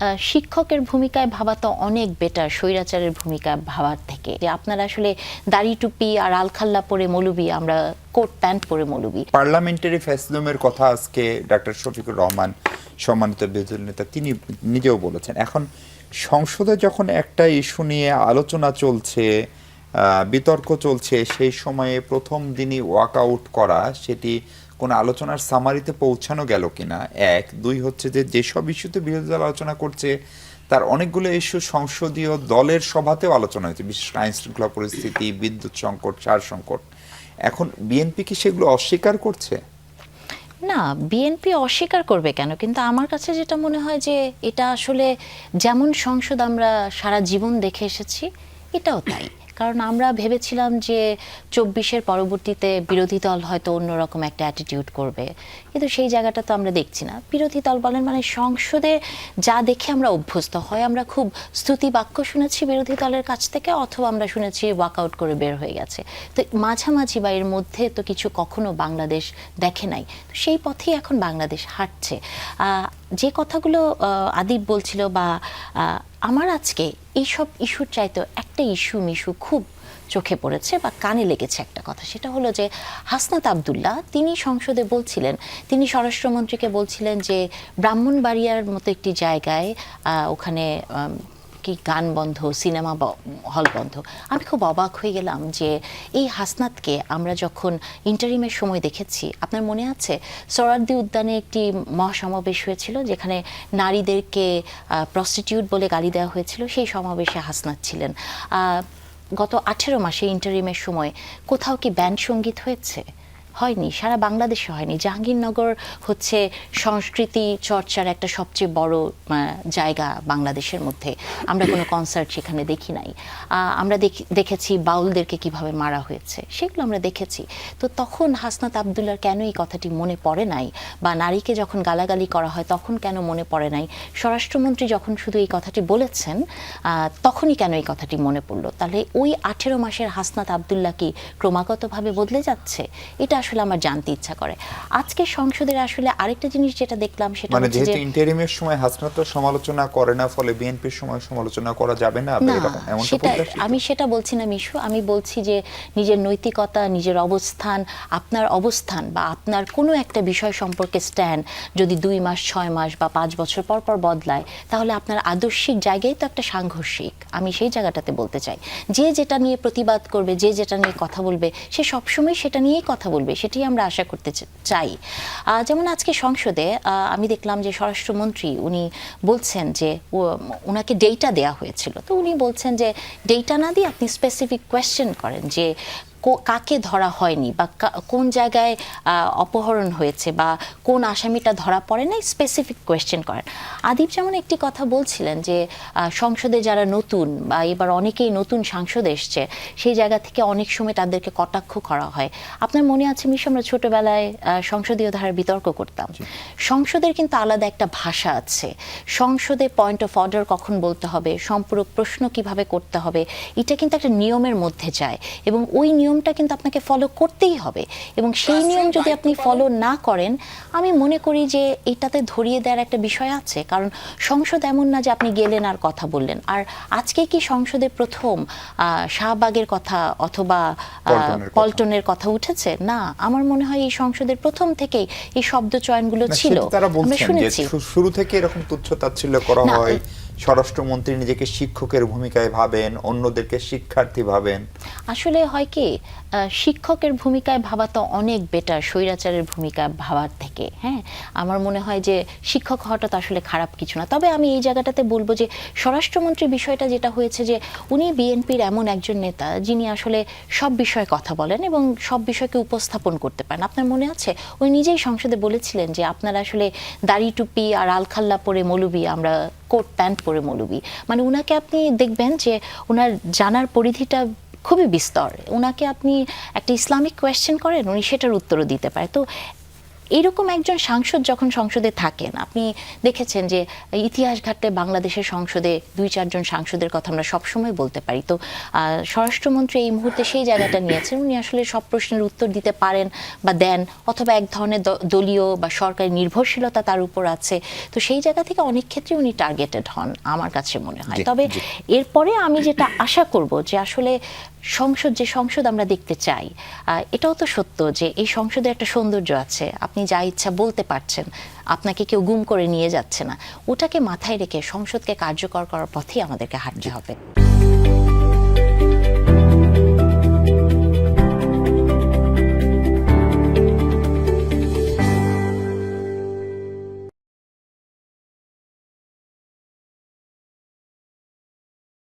শিক্ষকের ভূমিকায় ভাবা তো অনেক বেটার স্বৈরাচারের ভূমিকায় ভাবার থেকে। যে আপনারা আসলে দাড়ি টুপি আর আলখাল্লা পরে মৌলবি, আমরা কোট প্যান্ট পরে মৌলবি। পার্লামেন্টারি ফ্যাসিজমের কথা আজকে ডক্টর শফিকুর রহমান সম্মানিত বিরোধী নেতা তিনি নিজেও বলেছেন। এখন সংসদে যখন একটা ইস্যু নিয়ে আলোচনা চলছে, বিতর্ক চলছে, সেই সময়ে প্রথম দিনই ওয়াকআউট করা, সেটি কোনো আলোচনার সামারিতে পৌঁছানো গেল কিনা। এক, দুই হচ্ছে যে যেসব ইস্যুতে বিরোধী দল আলোচনা করছে তার অনেকগুলো ইস্যু সংসদীয় দলের সভাতেও আলোচনা হয়েছে, বিশেষ করে আইন শৃঙ্খলা পরিস্থিতি, বিদ্যুৎ সংকট, সার সংকট। এখন বিএনপি কি সেগুলো অস্বীকার করছে? না, বিএনপি অস্বীকার করবে কেন? কিন্তু আমার কাছে যেটা মনে হয় যে এটা আসলে যেমন সংসদ আমরা সারা জীবন দেখে এসেছি, এটাও তাই। কারণ আমরা ভেবেছিলাম যে ২৪-এর পরবর্তীতে বিরোধী দল হয়তো অন্যরকম একটা অ্যাটিটিউড করবে, কিন্তু সেই জায়গাটা তো আমরা দেখছি না। বিরোধী দল বলেন, মানে সংসদে যা দেখে আমরা অভ্যস্ত, হয় আমরা খুব স্তুতি বাক্য শুনেছি বিরোধী দলের কাছ থেকে, অথবা আমরা শুনেছি ওয়াকআউট করে বের হয়ে গেছে। তো মাঝামাঝি বা এর মধ্যে তো কিছু কখনো বাংলাদেশ দেখে নাই। তো সেই পথেই এখন বাংলাদেশ হাঁটছে। যে কথাগুলো আদিব বলছিল, বা আমার আজকে এইসব ইস্যুর চাইতে একটা মিশু খুব চোখে পড়েছে বা কানে লেগেছে একটা কথা। সেটা হলো যে হাসনাত আবদুল্লাহ তিনি সংসদে বলছিলেন, তিনি স্বরাষ্ট্রমন্ত্রীকে বলছিলেন যে ব্রাহ্মণবাড়িয়ার মতো একটি জায়গায় ওখানে কি গান বন্ধ, সিনেমা হল বন্ধ। আমি খুব অবাক হয়ে গেলাম যে এই হাসনাতকে আমরা যখন ইন্টারিমের সময় দেখেছি, আপনার মনে আছে সোহরাওয়ার্দী উদ্যানে একটি মহাসমাবেশ হয়েছিল যেখানে নারীদেরকে প্রস্টিটিউট বলে গালি দেওয়া হয়েছিল, সেই সমাবেশে হাসনাত ছিলেন। গত 18 মাসে ইন্টারিমের সময় কোথাও কি ব্যান্ড সঙ্গীত হয়েছে? হয়নি, সারা বাংলাদেশে হয়নি। জাহাঙ্গীরনগর হচ্ছে সংস্কৃতি চর্চার একটা সবচেয়ে বড় জায়গা বাংলাদেশের মধ্যে, আমরা কোনো কনসার্ট সেখানে দেখি নাই। আমরা দেখেছি বাউলদেরকে কিভাবে মারা হয়েছে, সেগুলো আমরা দেখেছি। তো তখন হাসনাত আবদুল্লাহর কেন এই কথাটি মনে পড়ে নাই, বা নারীকে যখন গালাগালি করা হয় তখন কেন মনে পড়ে নাই, স্বরাষ্ট্রমন্ত্রী যখন শুধু এই কথাটি বলেছেন তখনই কেন এই কথাটি মনে পড়লো? তাহলে ওই 18 মাসের হাসনাত আবদুল্লাহ কি ক্রমাগতভাবে বদলে যাচ্ছে? এটা আসলে আমার জানতে ইচ্ছা করে। আজকে সংসদের আসলে আরেকটা জিনিস যেটা দেখলাম, সেটা মানে হচ্ছে যে যেহেতু ইন্টারিমের সময় হাসনাত তো সমালোচনা করে না, ফলে বিএনপির সময় সমালোচনা করা যাবে না, সেটা আমি সেটা বলছি না মিশু। আমি বলছি যে নিজের নৈতিকতা, নিজের অবস্থান, আপনার অবস্থান বা আপনার কোনো একটা বিষয় সম্পর্কে স্ট্যান্ড যদি 2 মাস, 6 মাস বা 5 বছর পর পর বদলায়, তাহলে আপনার আদর্শিক জায়গায় তো একটা সাংঘর্ষিক। আমি সেই জায়গাটাতে বলতে চাই, যে যেটা নিয়ে প্রতিবাদ করবে, যে যেটা নিয়ে কথা বলবে, সে সবসময় সেটা নিয়েই কথা বলবে, সেটাই আমরা আশা করতে চাই। যেমন আজকে সংসদে আমি দেখলাম যে স্বরাষ্ট্রমন্ত্রী উনি বলছেন যে ওনাকে ডেটা দেয়া হয়েছিল, তো উনি বলছেন যে ডেটা না দিয়ে আপনি স্পেসিফিক কোয়েশ্চেন করেন যে কাকে ধরা হয়নি, বা কোন জায়গায় অপহরণ হয়েছে, বা কোন আসামিটা ধরা পড়ে নাই, স্পেসিফিক কোয়েশ্চেন করেন। আদিব যেমন একটি কথা বলছিলেন যে সংসদে যারা নতুন, বা এবার অনেকেই নতুন সাংসদ এসছে, সেই জায়গা থেকে অনেক সময় তাদেরকে কটাক্ষ করা হয়। আপনার মনে আছে মিশ, আমরা ছোটবেলায় সংসদীয় ধারার বিতর্ক করতাম। সংসদের কিন্তু আলাদা একটা ভাষা আছে। সংসদে পয়েন্ট অফ অর্ডার কখন বলতে হবে, সম্পূরক প্রশ্ন কিভাবে করতে হবে, এটা কিন্তু একটা নিয়মের মধ্যে যায়, এবং ওই নিয়মটা কিন্তু আপনাকে ফলো করতেই হবে। এবং সেই নিয়ম যদি আপনি ফলো না করেন, আমি মনে করি যে এটাতে ধরিয়ে দেওয়ার একটা বিষয় আছে। কারণ সংসদ এমন না যে আপনি গেলেন আর কথা বললেন। আর আজকে কি সংসদে প্রথম শাহবাগের কথা অথবা পল্টনের কথা উঠেছে? না, আমার মনে হয় এই সংসদের প্রথম থেকেই এই শব্দ চয়নগুলো ছিল, আমরা শুনেছি। শুরু থেকে এরকম তুচ্ছ-তাচ্ছিল্য করা হয়, স্বরাষ্ট্রমন্ত্রী নিজেকে শিক্ষকের ভূমিকায় ভাবেন, অন্যদেরকে শিক্ষার্থী ভাবেন। আসলে হয় কি, শিক্ষকের ভূমিকায় ভাবা তো অনেক বেটার স্বৈরাচারের ভূমিকায় ভাবার থেকে। হ্যাঁ, আমার মনে হয় যে শিক্ষক হওয়াটা তো আসলে খারাপ কিছু না। তবে আমি এই জায়গাটাতে বলবো যে স্বরাষ্ট্রমন্ত্রীর বিষয়টা যেটা হয়েছে, যে উনি বিএনপির এমন একজন নেতা যিনি আসলে সব বিষয়ে কথা বলেন এবং সব বিষয়কে উপস্থাপন করতে পারেন। আপনার মনে আছে উনি নিজেই সংসদে বলেছিলেন যে আপনারা আসলে দাড়ি টুপি আর আলখাল্লা পরে মৌলবি, আমরা কোট প্যান্ট পরে মৌলবি। মানে উনাকে আপনি দেখবেন যে ওনার জানার পরিধিটা খুবই বিস্তর। ওনাকে আপনি একটা ইসলামিক কোয়েশ্চেন করেন, উনি সেটার উত্তরও দিতে পারে। তো এইরকম একজন সাংসদ যখন সংসদে থাকেন, আপনি দেখেছেন যে ইতিহাস ঘাটলে বাংলাদেশের সংসদে 2-4 জন সাংসদের কথা আমরা সবসময় বলতে পারি। তো স্বরাষ্ট্রমন্ত্রী এই মুহূর্তে সেই জায়গাটা নিয়েছেন, উনি আসলে সব প্রশ্নের উত্তর দিতে পারেন বা দেন, অথবা এক ধরনের দলীয় বা সরকারি নির্ভরশীলতা তার উপর আছে। তো সেই জায়গা থেকে অনেক ক্ষেত্রে উনি টার্গেটেড হন আমার কাছে মনে হয়। তবে এরপরে আমি যেটা আশা করব যে আসলে যে সংসদ আমরা দেখতে চাই, এটাও তো সত্য যে এই সংসদের একটা সৌন্দর্য আছে, আপনি যা ইচ্ছা বলতে পারছেন, আপনাকে কেউ গুম করে নিয়ে যাচ্ছে না। ওটাকে মাথায় রেখে সংসদকে কার্যকর করার পথেই আমাদেরকে হাঁটতে হবে।